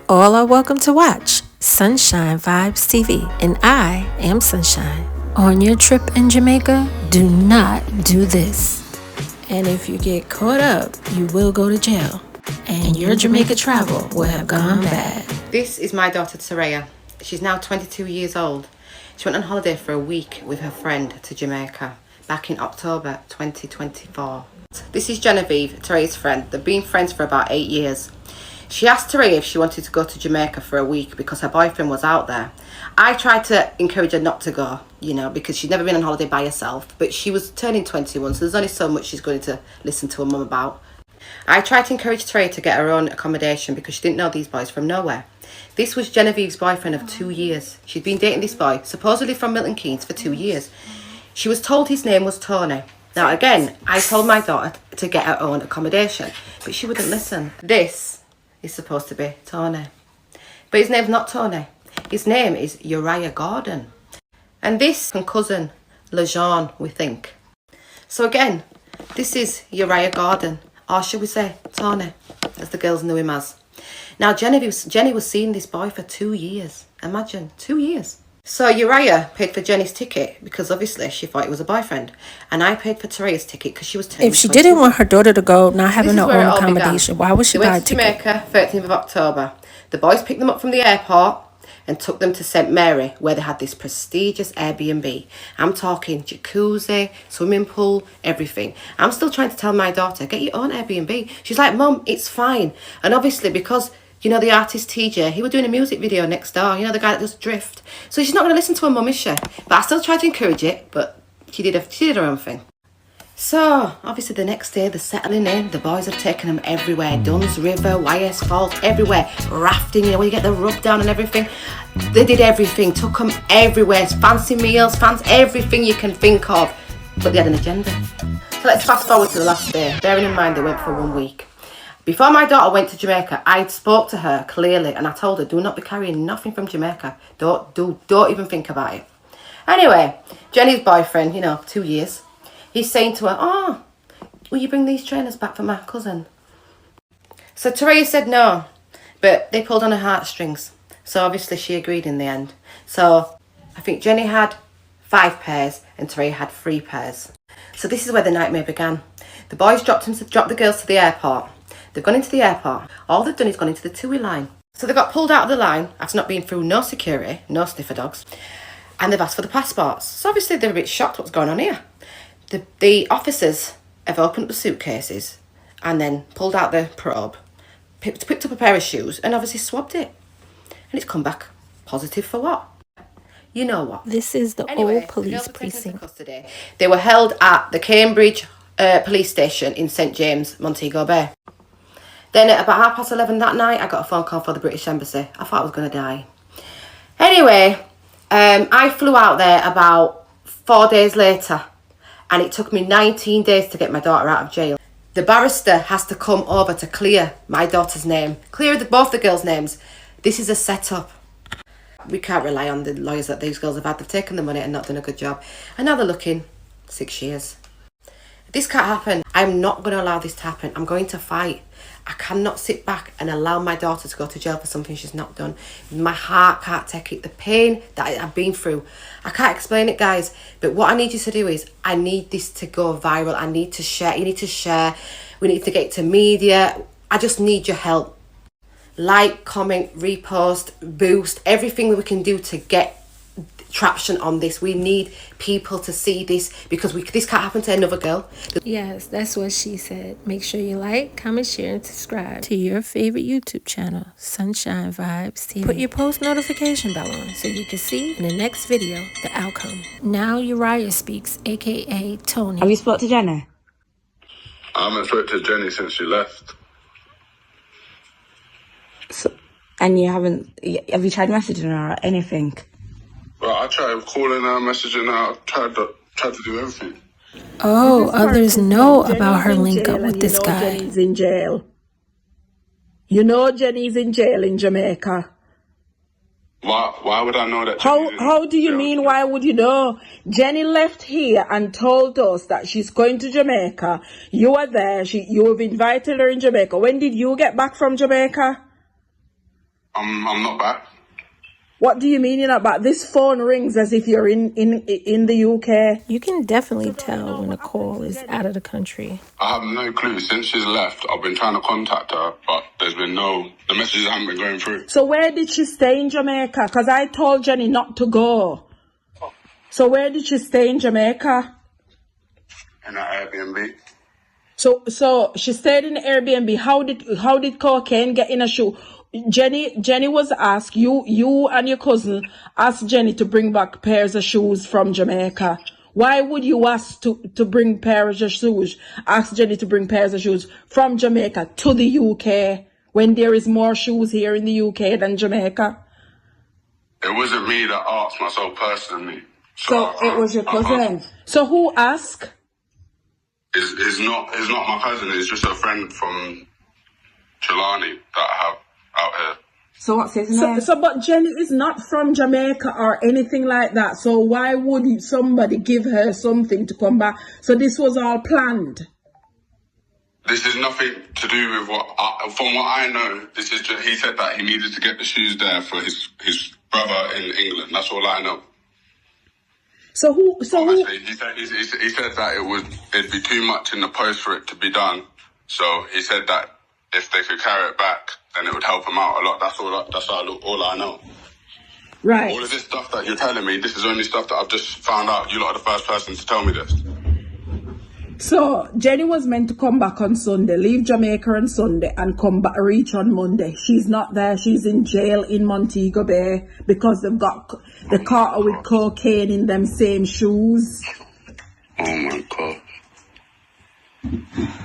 All are welcome to watch Sunshine Vibes TV, and I am Sunshine. On your trip in Jamaica, do not do this. And if you get caught up, you will go to jail, and your Jamaica travel will have gone bad. This is my daughter Teraya. She's now 22 years old. She went on holiday for a week with her friend to Jamaica back in October 2024. This is Genevieve, Teraya's friend. They've been friends for about 8 years. She asked Teraya if she wanted to go to Jamaica for a week because her boyfriend was out there. I tried to encourage her not to go, because she'd never been on holiday by herself, but she was turning 21, so there's only so much she's going to listen to her mum about. I tried to encourage Teraya to get her own accommodation because she didn't know these boys from nowhere. This was Genevieve's boyfriend of 2 years. She'd been dating this boy, supposedly from Milton Keynes, for 2 years. She was told his name was Tony. Now again, I told my daughter to get her own accommodation, but she wouldn't listen. This is supposed to be Tony. But his name's not Tony. His name is Uriah Gordon. And this cousin, LeJean, we think. So again, this is Uriah Gordon, or should we say Tony, as the girls knew him as. Now Jenny was seeing this boy for 2 years. Imagine, 2 years. So Uriah paid for Jenny's ticket because obviously she thought it was a boyfriend. And I paid for Teraya's ticket because she was turning If she didn't want her daughter to go, not having her own accommodation, why would she buy a ticket? They went to Jamaica, 13th of October. The boys picked them up from the airport and took them to St. Mary, where they had this prestigious Airbnb. I'm talking jacuzzi, swimming pool, everything. I'm still trying to tell my daughter, get your own Airbnb. She's like, Mum, it's fine. And obviously because, the artist TJ, he was doing a music video next door, the guy that does Drift. So she's not going to listen to her mum, is she? But I still tried to encourage it, but she did her own thing. So, obviously the next day, they're settling in. The boys have taken them everywhere. Duns River, YS Falls, everywhere. Rafting, where you get the rub down and everything. They did everything, took them everywhere. Fancy meals, everything you can think of. But they had an agenda. So let's fast forward to the last day. Bearing in mind they went for 1 week. Before my daughter went to Jamaica, I spoke to her clearly and I told her, do not be carrying nothing from Jamaica. Don't even think about it. Anyway, Jenny's boyfriend, 2 years, he's saying to her, will you bring these trainers back for my cousin? So Teraya said no, but they pulled on her heartstrings. So obviously she agreed in the end. So I think Jenny had 5 pairs and Teraya had 3 pairs. So this is where the nightmare began. The boys dropped the girls to the airport. They've gone into the airport. All they've done is gone into the TUI line. So they got pulled out of the line after not being through no security, no sniffer dogs, and they've asked for the passports. So obviously they're a bit shocked what's going on here. The officers have opened up the suitcases and then pulled out the probe, picked up a pair of shoes and obviously swabbed it. And it's come back positive for what? You know what? This is the old police precinct. They were held at the Cambridge police station in St James, Montego Bay. Then at about 11:30 that night, I got a phone call for the British Embassy. I thought I was going to die. Anyway, I flew out there about 4 days later, and it took me 19 days to get my daughter out of jail. The barrister has to come over to clear my daughter's name, clear both the girls' names. This is a setup. We can't rely on the lawyers that these girls have had. They've taken the money and not done a good job. And now they're looking 6 years. This can't happen. I'm not going to allow this to happen. I'm going to fight. I cannot sit back and allow my daughter to go to jail for something she's not done. My heart can't take it. The pain that I've been through. I can't explain it, guys. But what I need you to do is, I need this to go viral. I need to share. You need to share. We need to get to media. I just need your help. Like, comment, repost, boost, everything that we can do to get traction on this. We need people to see this because this can't happen to another girl. Yes, that's what she said. Make sure you like, comment, share, and subscribe to your favorite YouTube channel, Sunshine Vibes TV. Put your post notification bell on so you can see in the next video the outcome. Now Uriah speaks, aka Tony. Have you spoke to Jenny? I haven't spoke to Jenny since she left. So, and you haven't? Have you tried messaging her or anything? Well, I tried calling her, messaging her, tried to do everything. Oh, others know about her link up with this guy. Jenny's in jail. You know Jenny's in jail in Jamaica. Why would I know that? How do you mean, why would you know? Jenny left here and told us that she's going to Jamaica. You were there. You have invited her in Jamaica. When did you get back from Jamaica? I'm not back. What do you mean you're not back? This phone rings as if you're in the UK. You can definitely tell when a call is out of the country. I have no clue. Since she's left, I've been trying to contact her, but the messages haven't been going through. So where did she stay in Jamaica? Because I told Jenny not to go. So where did she stay in Jamaica? In an Airbnb. So she stayed in the Airbnb. How did cocaine get in a shoe? Jenny was asked, you and your cousin asked Jenny to bring back pairs of shoes from Jamaica. Why would you ask to bring pairs of shoes? Ask Jenny to bring pairs of shoes from Jamaica to the UK when there is more shoes here in the UK than Jamaica? It wasn't me that asked myself personally. So it was your cousin. So who asked? It's not my cousin. It's just a friend from Trelawney that I have out here. So what's his name? But Jenny is not from Jamaica or anything like that. So why would somebody give her something to come back? So this was all planned. This is nothing to do with from what I know. This is just, he said that he needed to get the shoes there for his brother in England. That's all I know. Obviously, he said that it'd be too much in the post for it to be done. So he said that if they could carry it back, then it would help him out a lot. That's all I know. Right. All of this stuff that you're telling me, this is only stuff that I've just found out. You lot are the first person to tell me this. So Jenny was meant to come back on Sunday, leave Jamaica on Sunday and come back, reach on Monday. She's not there. She's in jail in Montego Bay because they've got the car with cocaine in them same shoes. Oh my God.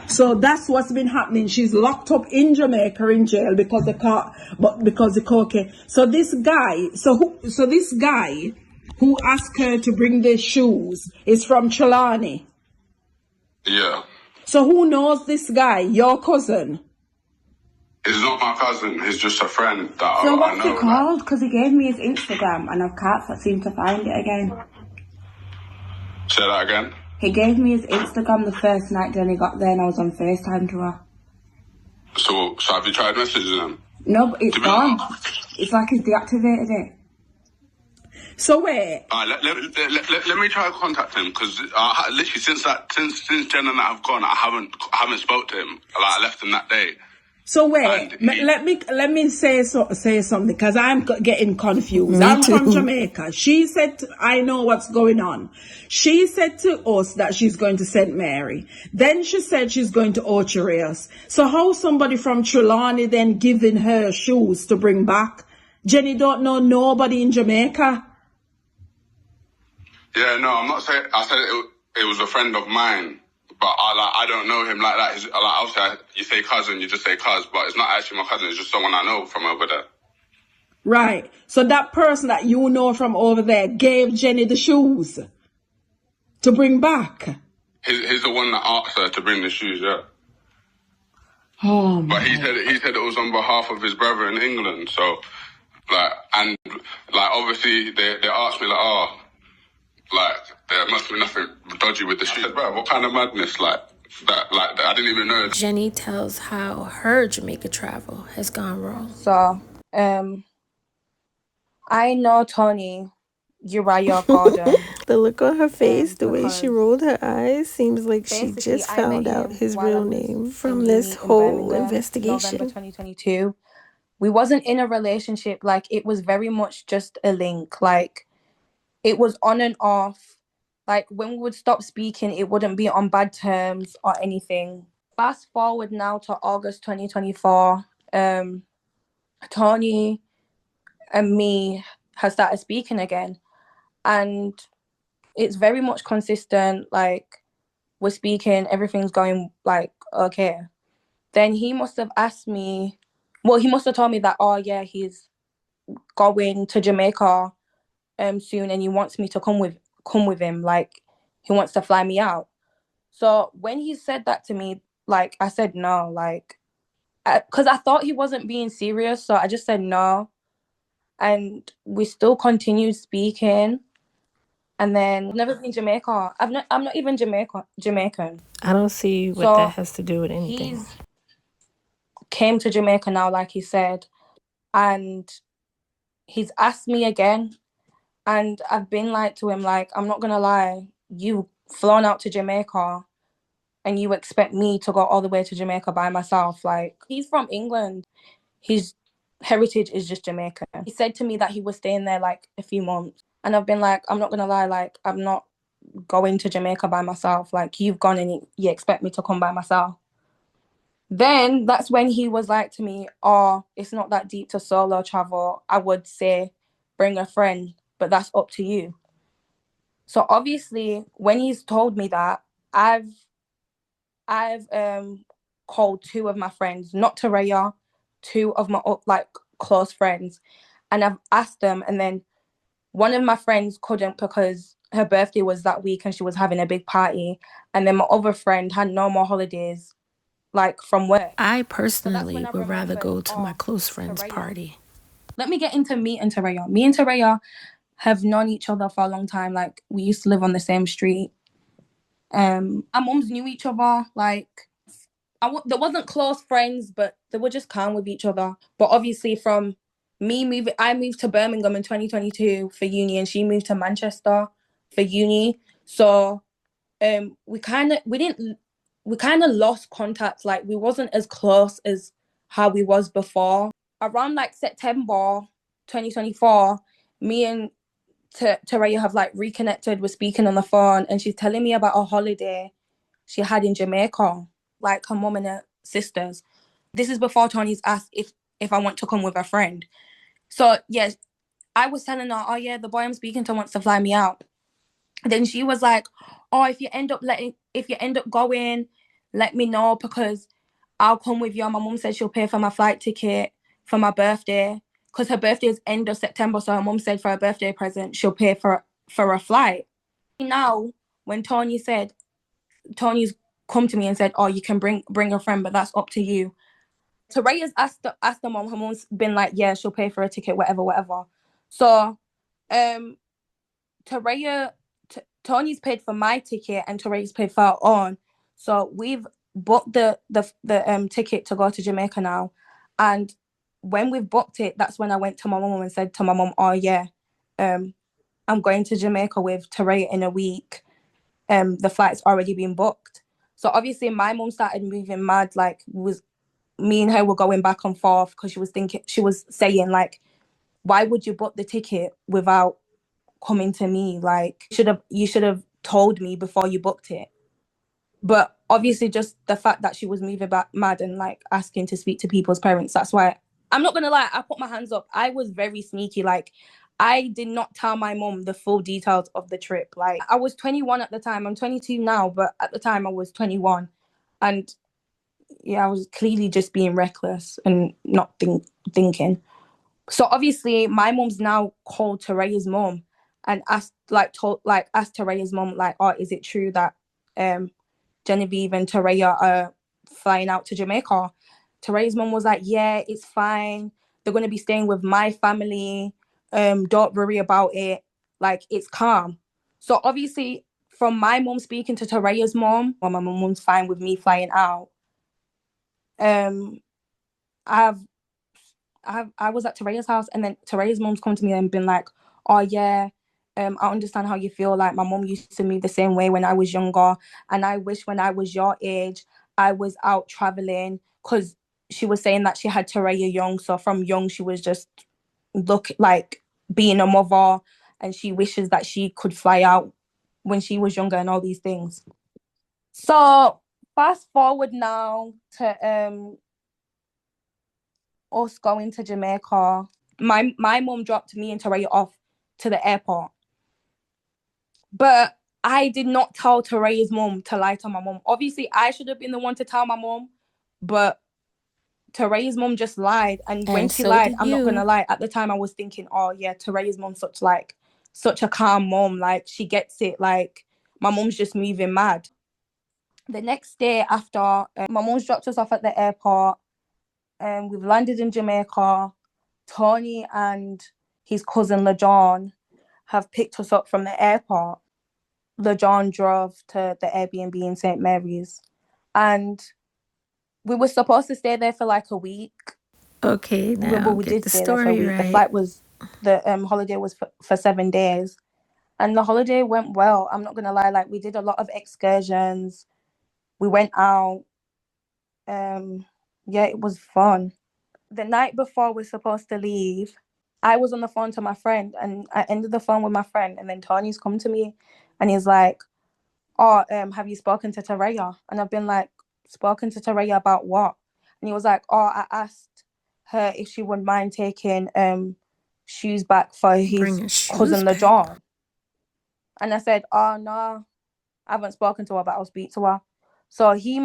So that's what's been happening. She's locked up in Jamaica in jail because the cocaine. So this guy who asked her to bring the shoes is from Trelawney. Yeah. So who knows this guy? Your cousin? It's not my cousin. He's just a friend that So I know. what's he called? Because he gave me his Instagram and I can't seem to find it again. Say that again? He gave me his Instagram the first night Jenny got there and I was on FaceTime to her. So have you tried messaging him? No, but it's gone. It's like he's deactivated it. So wait. Let me try to contact him because literally since Jen and I have gone, I haven't spoke to him. Like I left him that day. So wait, let me say something because I'm getting confused. I'm from Jamaica. She said, I know what's going on. She said to us that she's going to St. Mary. Then she said she's going to Ocho Rios. So how somebody from Trelawney then giving her shoes to bring back? Jenny don't know nobody in Jamaica. Yeah, no, I'm not saying. I said it was a friend of mine. But I don't know him like that. Obviously, you say cousin, you just say cuz, but it's not actually my cousin. It's just someone I know from over there. Right. So that person that you know from over there gave Jenny the shoes to bring back. He's the one that asked her to bring the shoes, yeah. Oh, but he said it was on behalf of his brother in England. So, obviously they asked me there must be nothing dodgy with the shoes. Bro, what kind of madness that I didn't even know. Jenny tells how her Jamaica travel has gone wrong. So, I know Tony, Uriah Gordon. The look on her face, the way she rolled her eyes, seems like she just found out his real name from this whole investigation. November 2022. We wasn't in a relationship. Like, it was very much just a link. Like, it was on and off. Like, when we would stop speaking, it wouldn't be on bad terms or anything. Fast forward now to August 2024. Tony and me have started speaking again. And it's very much consistent. Like, we're speaking, everything's going, like, okay. Then he must have asked me... Well, he must have told me that, oh, yeah, he's going to Jamaica soon and he wants me to come with him. Like, he wants to fly me out. So when he said that to me, like, I said no, like, because I thought he wasn't being serious. So I just said no. And we still continued speaking. And then I've never been Jamaica. I'm not even Jamaican. I don't see what that has to do with anything. He's came to Jamaica now, like he said. and he's asked me again, and I've been like to him, like, I'm not gonna lie, you've flown out to Jamaica and you expect me to go all the way to Jamaica by myself. Like, he's from England. His heritage is just Jamaican. He said to me that he was staying there like a few months. And I've been like, I'm not gonna lie, like, I'm not going to Jamaica by myself. Like, you've gone and you expect me to come by myself. Then that's when he was like to me, oh, it's not that deep to solo travel. I would say bring a friend, but that's up to you. So obviously, when he's told me that, I've called two of my friends, not Taraya, two of my like close friends, and I've asked them. And then one of my friends couldn't because her birthday was that week and she was having a big party. And then my other friend had no more holidays, like from work. I personally would rather go to my close friend's party. Let me get into me and Taraya. Me and Taraya have known each other for a long time. Like, we used to live on the same street. Our mums knew each other. Like, there wasn't close friends, but they were just calm with each other. But obviously, from me moving, I moved to Birmingham in 2022 for uni, and she moved to Manchester for uni. So, we kind of lost contact. Like, we wasn't as close as how we was before. Around like September 2024, me and Taraya have like reconnected. We're speaking on the phone, and she's telling me about a holiday she had in Jamaica, like her mum and her sisters. This is before Tony's asked if I want to come with a friend. So yes, I was telling her, oh yeah, the boy I'm speaking to wants to fly me out. Then she was like, oh, if you end up going, let me know because I'll come with you. My mum said she'll pay for my flight ticket for my birthday because her birthday is end of September. So her mum said for her birthday present, she'll pay for a flight. Now, when Tony's come to me and said, oh, you can bring a friend, but that's up to you. Taraya's asked the mom. Her mom's been like, yeah, she'll pay for a ticket, whatever. So, Tony's paid for my ticket and Taraya's paid for her own. So we've booked the ticket to go to Jamaica now. And when we've booked it, that's when I went to my mom and said to my mom, oh yeah, I'm going to Jamaica with Taraya in a week. The flight's already been booked. So obviously my mom started moving mad. Like, me and her were going back and forth because she was saying like, why would you book the ticket without coming to me? Like, you should have told me before you booked it. But obviously just the fact that she was moving back mad and like asking to speak to people's parents, that's why I'm not gonna lie, I put my hands up. I was very sneaky. Like, I did not tell my mom the full details of the trip. Like, I was 21 at the time. I'm 22 now, but at the time I was 21. And yeah, I was clearly just being reckless and not thinking. So obviously my mom's now called Taraya's mom and asked Taraya's mom, like, oh, is it true that Genevieve and Taraya are flying out to Jamaica? Taraya's mom was like, yeah, it's fine. They're going to be staying with my family. Don't worry about it. Like, it's calm. So obviously from my mom speaking to Taraya's mom, well, my mom's fine with me flying out. I was at Taraya's house, and then Taraya's mom's come to me and been like, oh yeah, I understand how you feel. Like, my mom used to move the same way when I was younger, and I wish when I was your age I was out traveling, because she was saying that she had Taraya young, so from young she was just being a mother, and she wishes that she could fly out when she was younger and all these things. So fast forward now to us going to Jamaica. My mom dropped me and Taraya off to the airport. But I did not tell Taraya's mom to lie to my mom. Obviously, I should have been the one to tell my mom, but Taraya's mom just lied. And when she lied, I'm not gonna lie, at the time I was thinking, oh yeah, Taraya's mom such a calm mom. Like, she gets it. Like, my mom's just moving mad. The next day after, my mom's dropped us off at the airport. We've landed in Jamaica. Tony and his cousin LeJohn have picked us up from the airport. LeJohn drove to the Airbnb in St. Mary's, and we were supposed to stay there for like a week. Okay, now we get did the stay there for a story week. right. The holiday was for 7 days, and the holiday went well. I'm not gonna lie, like we did a lot of excursions. We went out. Yeah, it was fun. The night before we're supposed to leave, I was on the phone to my friend, and I ended the phone with my friend, and then Tony's come to me, and he's like, "Oh, have you spoken to Taraya?" And I've been like, "Spoken to Taraya about what?" And he was like, "Oh, I asked her if she wouldn't mind taking shoes back for his Bringing shoes cousin back. LeJohn." And I said, "Oh no, I haven't spoken to her, but I'll speak to her." So he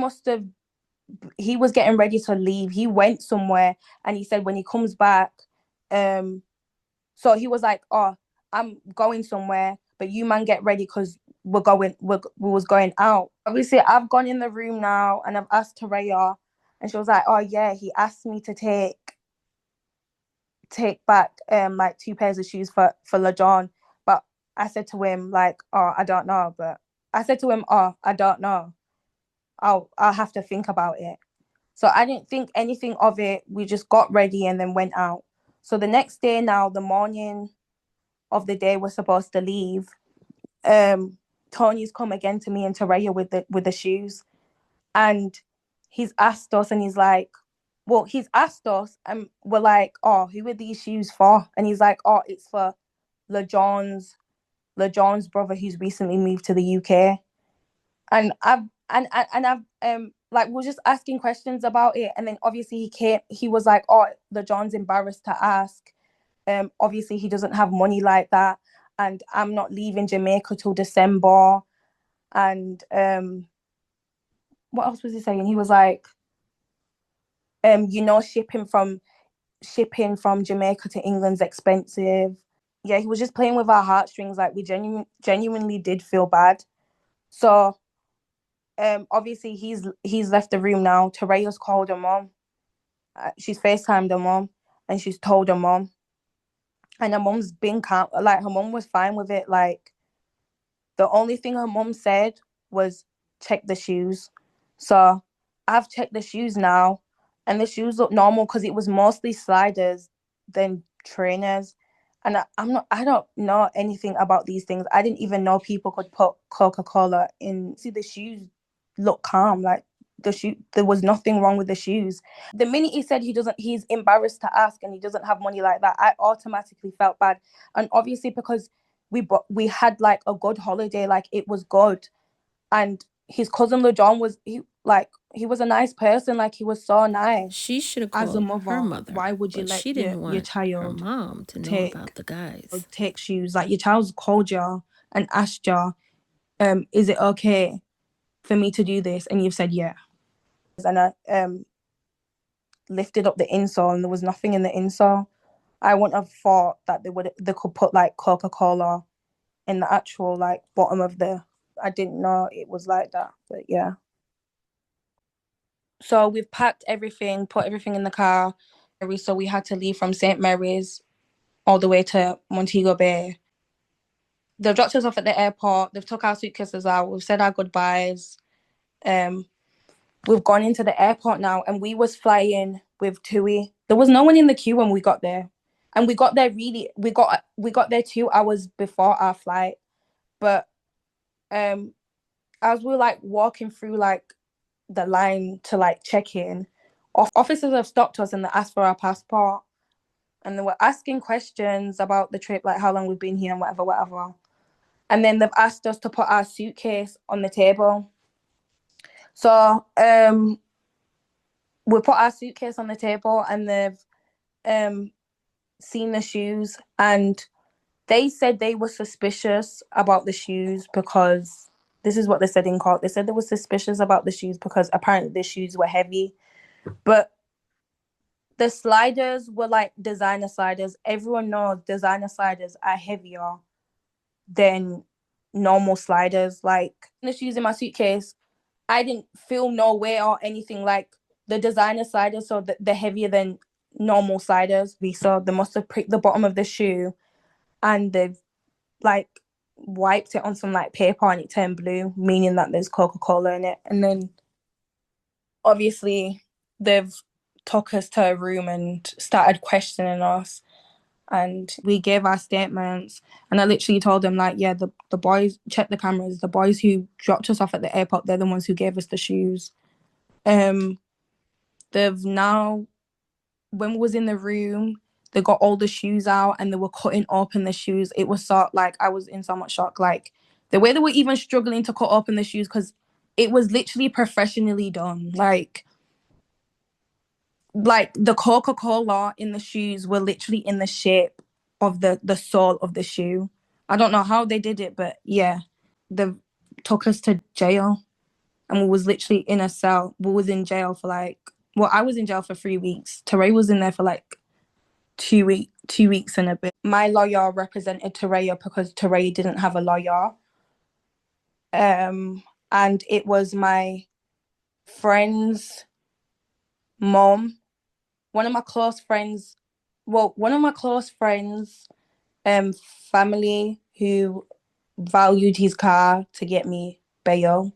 was getting ready to leave. He went somewhere, and he said when he comes back, um, so he was like, "Oh, I'm going somewhere, but you man get ready because we was going out." Obviously, I've gone in the room now and I've asked Taraya, and she was like, "Oh yeah, he asked me to take back like 2 pairs of shoes for LeJohn," but I said to him like, "Oh, I don't know," but I said to him, "Oh, I don't know. I'll have to think about it." So I didn't think anything of it. We just got ready and then went out. So the next day now, the morning of the day we're supposed to leave, Tony's come again to me and Taraya with the shoes. And he's asked us and he's like, well, he's asked us and we're like, "Oh, who are these shoes for?" And he's like, "Oh, it's for LeJohn's brother who's recently moved to the UK." And I've like we're just asking questions about it, and then obviously he was like, "Oh, LeJohn's embarrassed to ask. Obviously he doesn't have money like that, and I'm not leaving Jamaica till December." And what else was he saying? He was like, shipping from Jamaica to England's expensive. Yeah, he was just playing with our heartstrings. Like we genuinely did feel bad. So obviously he's left the room now. Taraya's called her mom. She's FaceTimed her mom, and she's told her mom. And her mom's been calm. Like her mom was fine with it. Like the only thing her mom said was check the shoes. So I've checked the shoes now, and the shoes look normal because it was mostly sliders than trainers. And I don't know anything about these things. I didn't even know people could put Coca-Cola in. See, the shoes look calm. Like there was nothing wrong with the shoes. The minute he said he's embarrassed to ask and he doesn't have money like that, I automatically felt bad. And obviously because we had like a good holiday, like it was good. And his cousin LeJohn he was a nice person, like he was so nice. She should have As a called her mother, mother, why would you but let she didn't your want her child mom to know about the guys. take shoes? Like your child's called you and asked you, is it okay for me to do this? And you've said yeah. And I lifted up the insole and there was nothing in the insole. I wouldn't have thought that they could put like Coca-Cola in the actual like bottom of the. I didn't know it was like that, but yeah. So we've packed everything, put everything in the car. So we had to leave from St. Mary's all the way to Montego Bay. They've dropped us off at the airport. They've took our suitcases out. We've said our goodbyes. We've gone into the airport now, and we was flying with TUI. There was no one in the queue when we got there, and we got there we got there 2 hours before our flight. But as we were like walking through like the line to like check in, officers have stopped us and they asked for our passport, and they were asking questions about the trip, like how long we've been here and whatever. And then they've asked us to put our suitcase on the table. So we put our suitcase on the table, and they've seen the shoes, and they said they were suspicious about the shoes because this is what they said in court. They said they were suspicious about the shoes because apparently the shoes were heavy, but the sliders were like designer sliders. Everyone knows designer sliders are heavier than normal sliders. Like the shoes in my suitcase, I didn't feel no weight or anything. Like the designer sliders, so they're heavier than normal sliders. So they must have pricked the bottom of the shoe, and they've like wiped it on some like paper and it turned blue, meaning that there's Coca-Cola in it. And then obviously they've took us to a room and started questioning us. And we gave our statements. And I literally told them, like, yeah, the boys, check the cameras. The boys who dropped us off at the airport, they're the ones who gave us the shoes. They've now, when we was in the room, they got all the shoes out and they were cutting open the shoes. It was so, like, I was in so much shock. Like, the way they were even struggling to cut open the shoes, because it was literally professionally done. Like the Coca-Cola in the shoes were literally in the shape of the sole of the shoe. I don't know how they did it, but yeah, they took us to jail, and we was literally in a cell. We was in jail for I was in jail for 3 weeks. Teray was in there for like 2 weeks and a bit. My lawyer represented Teray because Teray didn't have a lawyer. And it was my friend's mom, one of my close friends, family who valued his car to get me bail.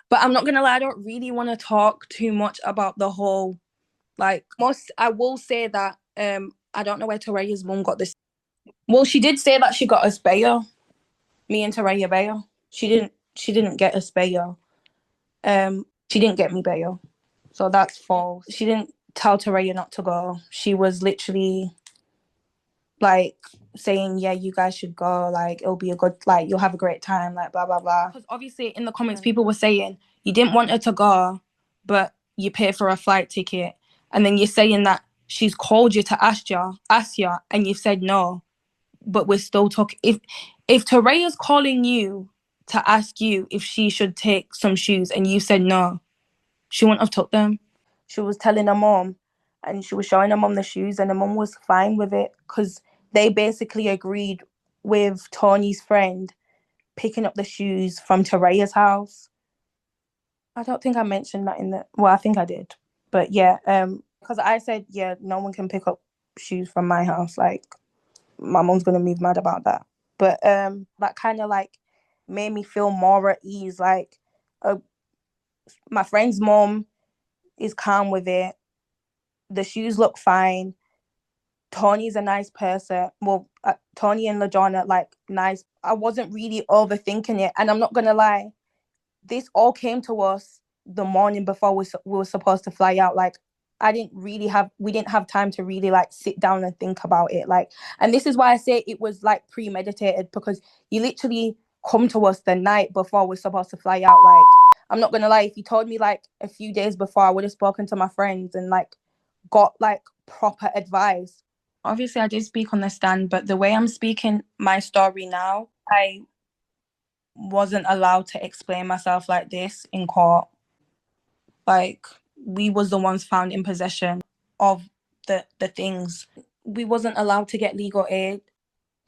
But I'm not gonna lie, I don't really want to talk too much about the whole, I will say that I don't know where Taraya's mum got this. Well, she did say that she got us bail, me and Taraya bail. She didn't get us bail. She didn't get me bail. So that's false. She didn't tell Taraya not to go. She was literally like saying, yeah, you guys should go, like it'll be a good, like you'll have a great time, like blah blah blah. Because obviously in the comments people were saying you didn't want her to go, but you pay for a flight ticket, and then you're saying that she's called you to ask you, and you've said no, but we're still talking. If Taraya's calling you to ask you if she should take some shoes and you said no, she wouldn't have took them. She was telling her mom, and she was showing her mom the shoes, and her mom was fine with it because they basically agreed with Tony's friend picking up the shoes from Taraya's house. I don't think I mentioned that I think I did. But yeah, because I said, yeah, no one can pick up shoes from my house. Like, my mom's going to move mad about that. But that kind of like made me feel more at ease. Like, my friend's mom is calm with it. The shoes look fine. Tony's a nice person. Well, Tony and LaJohn like nice. I wasn't really overthinking it. And I'm not going to lie, this all came to us the morning before we were supposed to fly out. Like, we didn't have time to really like sit down and think about it. Like, and this is why I say it was like premeditated, because you literally come to us the night before we're supposed to fly out. Like, I'm not going to lie, if you told me like a few days before, I would have spoken to my friends and like got like proper advice. Obviously, I did speak on the stand, but the way I'm speaking my story now, I wasn't allowed to explain myself like this in court. Like, we was the ones found in possession of the things. We wasn't allowed to get legal aid.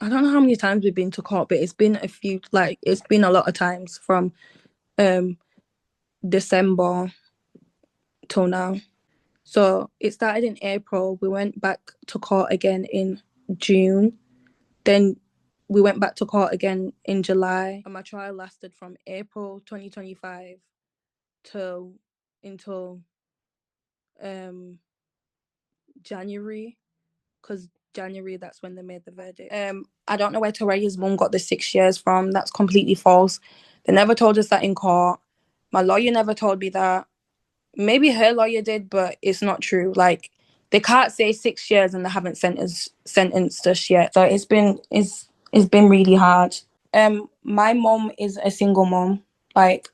I don't know how many times we've been to court, but it's been a lot of times from December till now. So it started in April. We went back to court again in June. Then we went back to court again in July. And my trial lasted from April 2025 until January, because January, that's when they made the verdict. I don't know where Taraya's mum got the 6 years from. That's completely false. They never told us that in court. My lawyer never told me that. Maybe her lawyer did, but it's not true. Like, they can't say 6 years and they haven't sentenced us yet. So it's been really hard. My mom is a single mom. Like,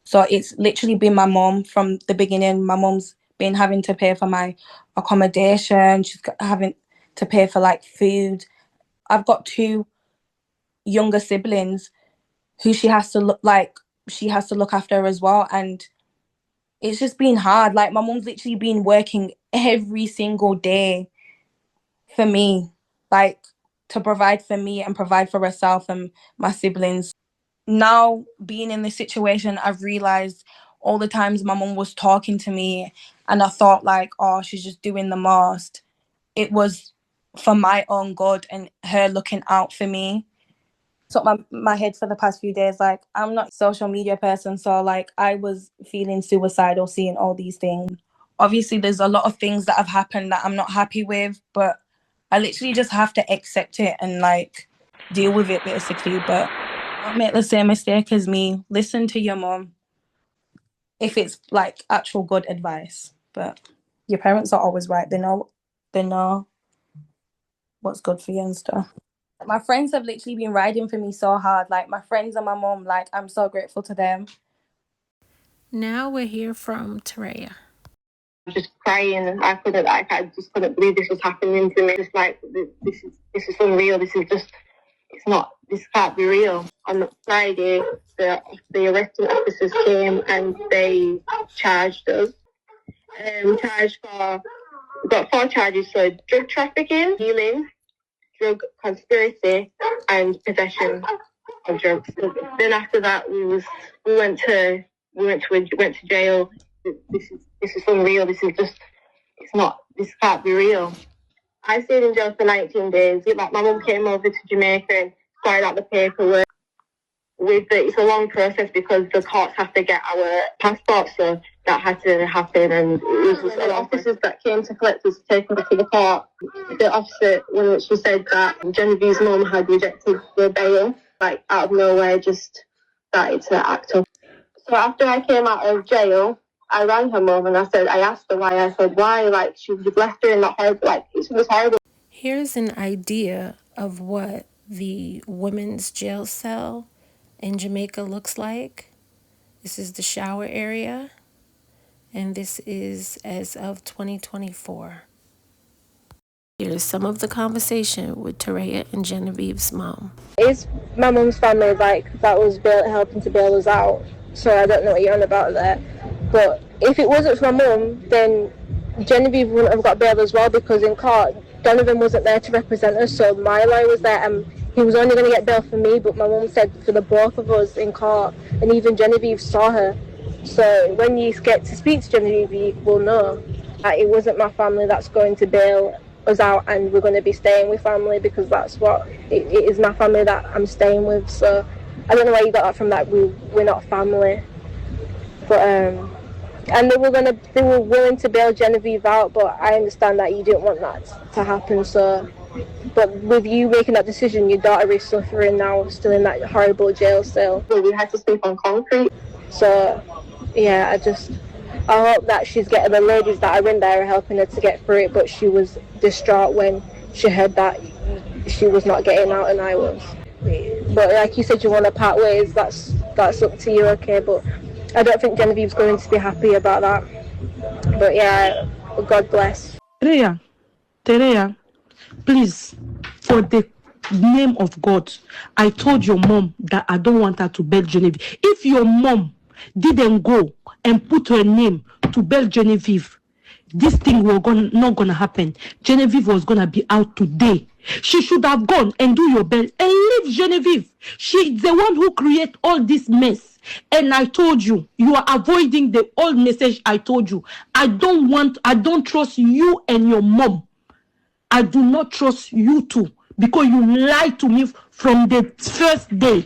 so it's literally been my mom from the beginning. My mom's been having to pay for my accommodation. She's having to pay for like food. I've got 2 younger siblings who she has to look after as well, and it's just been hard. Like, my mom's literally been working every single day for me, like to provide for me and provide for herself and my siblings. Now, being in this situation, I've realized all the times my mom was talking to me and I thought like, oh, she's just doing the most. It was for my own good and her looking out for me. So my head for the past few days, like, I'm not a social media person, so like I was feeling suicidal seeing all these things. obviously there's a lot of things that have happened that I'm not happy with, but I literally just have to accept it and like deal with it basically. But don't make the same mistake as me. Listen to your mom if it's like actual good advice. But your parents are always right. They know what's good for you and stuff. My friends have literally been riding for me so hard. Like my friends and my mom, like I'm so grateful to them. Now we'll hear from Taraya. Just crying. I just couldn't believe this was happening to me. Just like this is unreal. This can't be real. On the Friday, the arresting officers came and they charged us. We got 4 charges: so drug trafficking, dealing, drug conspiracy, and possession of drugs. Then after that, we went to jail. This is unreal. This can't be real. I stayed in jail for 19 days. Like my mum came over to Jamaica and started out the paperwork. It's a long process because the courts have to get our passports, so that had to happen. And it was just the officers that came to collect us, taking us to the court. The officer, when she said that Genevieve's mum had rejected the bail, like out of nowhere, just started to act up. So after I came out of jail, I rang her mum and I asked her why. I said, why? Like, she left her in that horrible, like, it was horrible. Here's an idea of what the women's jail cell in Jamaica looks like. This is the shower area, and this is as of 2024. Here's some of the conversation with Taraya and Genevieve's mom. It's my mum's family, like, that was helping to bail us out, so I don't know what you're on about there. But if it wasn't for my mum, then Genevieve wouldn't have got bail as well, because in court, Donovan wasn't there to represent us, so my lawyer was there, and he was only going to get bail for me, but my mum said for the both of us in court, and even Genevieve saw her. So when you get to speak to Genevieve, you will know that it wasn't my family that's going to bail us out, and we're going to be staying with family, because that's what it is, my family that I'm staying with. So I don't know where you got that from, that we're not family. But and they were willing to bail Genevieve out, but I understand that you didn't want that to happen. So, but with you making that decision, your daughter is suffering now, still in that horrible jail cell. We had to sleep on concrete. So yeah, I hope that she's getting, the ladies that are in there are helping her to get through it, but she was distraught when she heard that she was not getting out and I was. But like you said, you want to part ways, that's up to you, okay, but I don't think Genevieve's going to be happy about that. But yeah, God bless. Tereya, please, for the name of God, I told your mom that I don't want her to bail Genevieve. If your mom didn't go and put her name to bail Genevieve, this thing was not gonna happen. Genevieve was gonna be out today. She should have gone and do your bail and leave Genevieve. She's the one who created all this mess. And I told you, you are avoiding the old message I told you. I don't trust you and your mom. I do not trust you too, because you lied to me from the first day.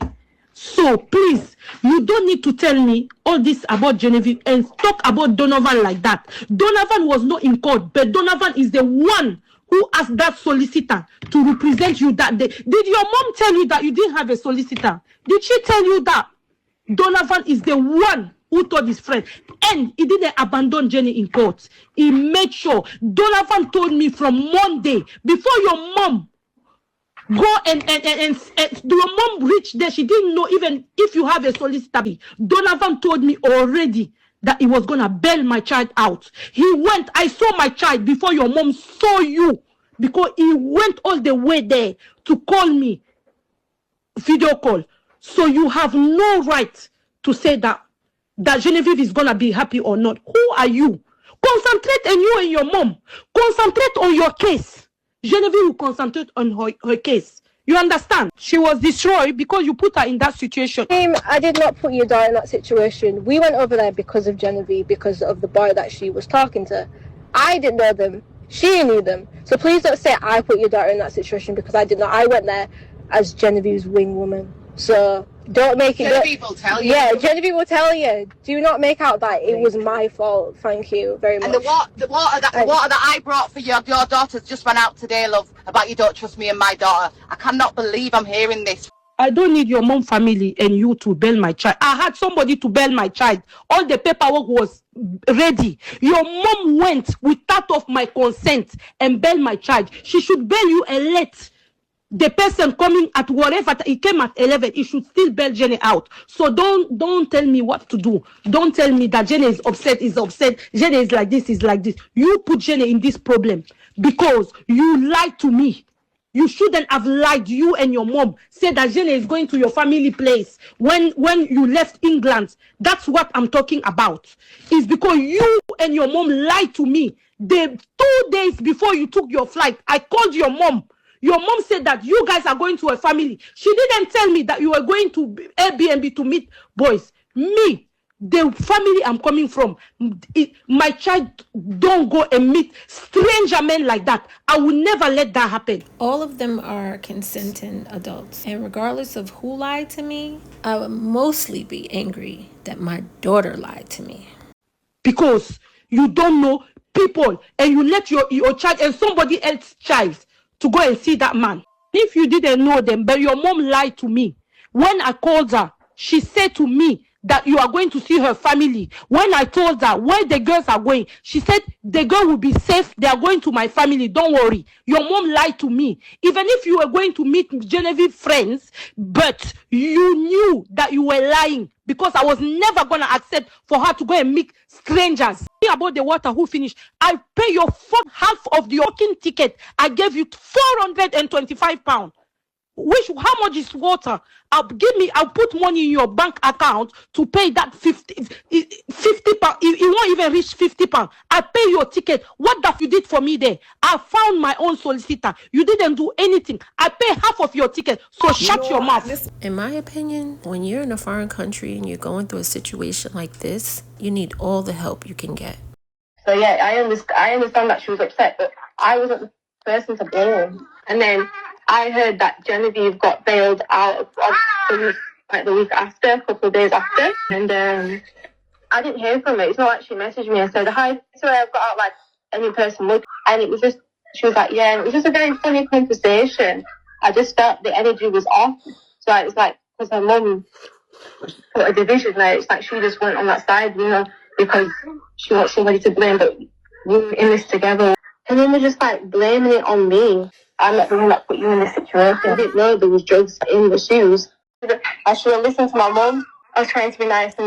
So please, you don't need to tell me all this about Genevieve and talk about Donovan like that. Donovan was not in court, but Donovan is the one who asked that solicitor to represent you that day. Did your mom tell you that you didn't have a solicitor? Did she tell you that? Donovan is the one who told his friend, and he didn't abandon Jenny in court. He made sure. Donovan told me from Monday, before your mom go and your mom reached there, she didn't know even if you have a solicitor. Donovan told me already that he was gonna bail my child out. He went, I saw my child before your mom saw you, because he went all the way there to call me, video call. So you have no right to say that Genevieve is gonna be happy or not. Who are you? Concentrate on you and your mom. Concentrate on your case. Genevieve will concentrate on her case. You understand? She was destroyed because you put her in that situation. I did not put your daughter in that situation. We went over there because of Genevieve, because of the boy that she was talking to. I didn't know them. She knew them. So please don't say I put your daughter in that situation, because I did not. I went there as Genevieve's wing woman. So Don't make it. Genevieve will tell you. Yeah, Genevieve will tell you. Do not make out that it was my fault. Thank you very much. And the water that I brought for your daughters just ran out today, love. About you don't trust me and my daughter. I cannot believe I'm hearing this. I don't need your mom family and you to bail my child. I had somebody to bail my child. All the paperwork was ready. Your mom went without of my consent and bail my child. She should bail you and let the person coming at whatever he came at 11, he should still bail Jenny out. So don't tell me what to do. Don't tell me that Jenny is upset. Jenny is like this, is like this. You put Jenny in this problem because you lied to me. You shouldn't have lied. You and your mom said that Jenny is going to your family place when you left England. That's what I'm talking about. It's because you and your mom lied to me. The 2 days before you took your flight, I called your mom. Your mom said that you guys are going to a family. She didn't tell me that you were going to Airbnb to meet boys. Me, the family I'm coming from, my child don't go and meet stranger men like that. I will never let that happen. All of them are consenting adults. And regardless of who lied to me, I would mostly be angry that my daughter lied to me. Because you don't know people and you let your child and somebody else's child to go and see that man. If you didn't know them, but your mom lied to me. When I called her, she said to me that you are going to see her family. When I told her where the girls are going, she said the girl will be safe. They are going to my family. Don't worry. Your mom lied to me. Even if you were going to meet Genevieve friends, but you knew that you were lying because I was never going to accept for her to go and meet strangers. About the water who finished, I pay your half of the walking ticket. I gave you £425. How much is water? I'll put money in your bank account to pay that 50 pounds. It won't even reach £50. I pay your ticket. What that you did for me there? I found my own solicitor. You didn't do anything. I pay half of your ticket. So shut your mouth. In my opinion, when you're in a foreign country and you're going through a situation like this, you need all the help you can get. So yeah, I understand that she was upset, but I wasn't the person to blame. And then I heard that Genevieve got bailed out the week after, a couple of days after, and I didn't hear from her. It's not like she messaged me and said, "Hi, sorry, I've got out like any person would," and it was just, she was like, "Yeah," and it was just a very funny conversation. I just felt the energy was off. So it was like, because her mum put a division there, it's like she just went on that side, because she wants somebody to blame, but we're in this together. And then they're just like blaming it on me. I'm not the one that put you in this situation. I didn't know there was drugs in the shoes. I should have listened to my mum. I was trying to be nice, and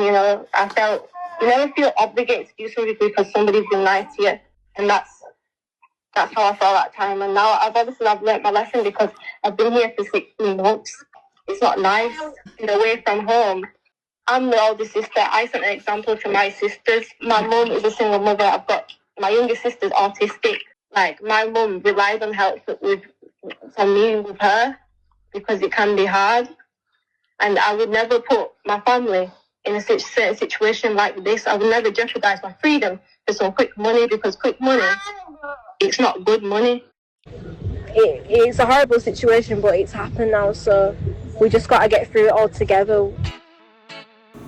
I felt, you never feel obligated to do something because somebody's been nice to you, and that's how I felt that time. And now I've learnt my lesson because I've been here for 16 months. It's not nice, away from home. I'm the oldest sister. I set an example to my sisters. My mum is a single mother. My younger sister's autistic. Like, my mum relies on help from me with her because it can be hard. And I would never put my family in a certain situation like this. I would never jeopardize my freedom for some quick money, because quick money, it's not good money. It's a horrible situation, but it's happened now, so we just got to get through it all together.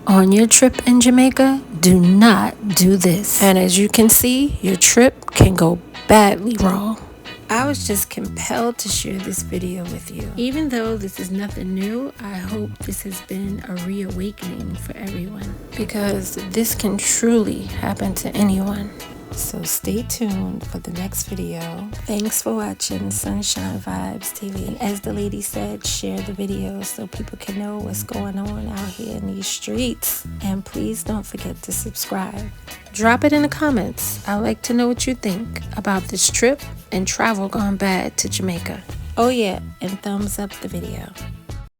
On your trip in Jamaica, do not do this. And as you can see, your trip can go badly wrong. I was just compelled to share this video with you. Even though this is nothing new, I hope this has been a reawakening for everyone, because this can truly happen to anyone. So stay tuned for the next video. Thanks for watching Sunshine Vibes TV. And as the lady said, share the video so people can know what's going on out here in these streets. And please don't forget to subscribe. Drop it in the comments. I'd like to know what you think about this trip and travel gone bad to Jamaica. Oh yeah, and thumbs up the video.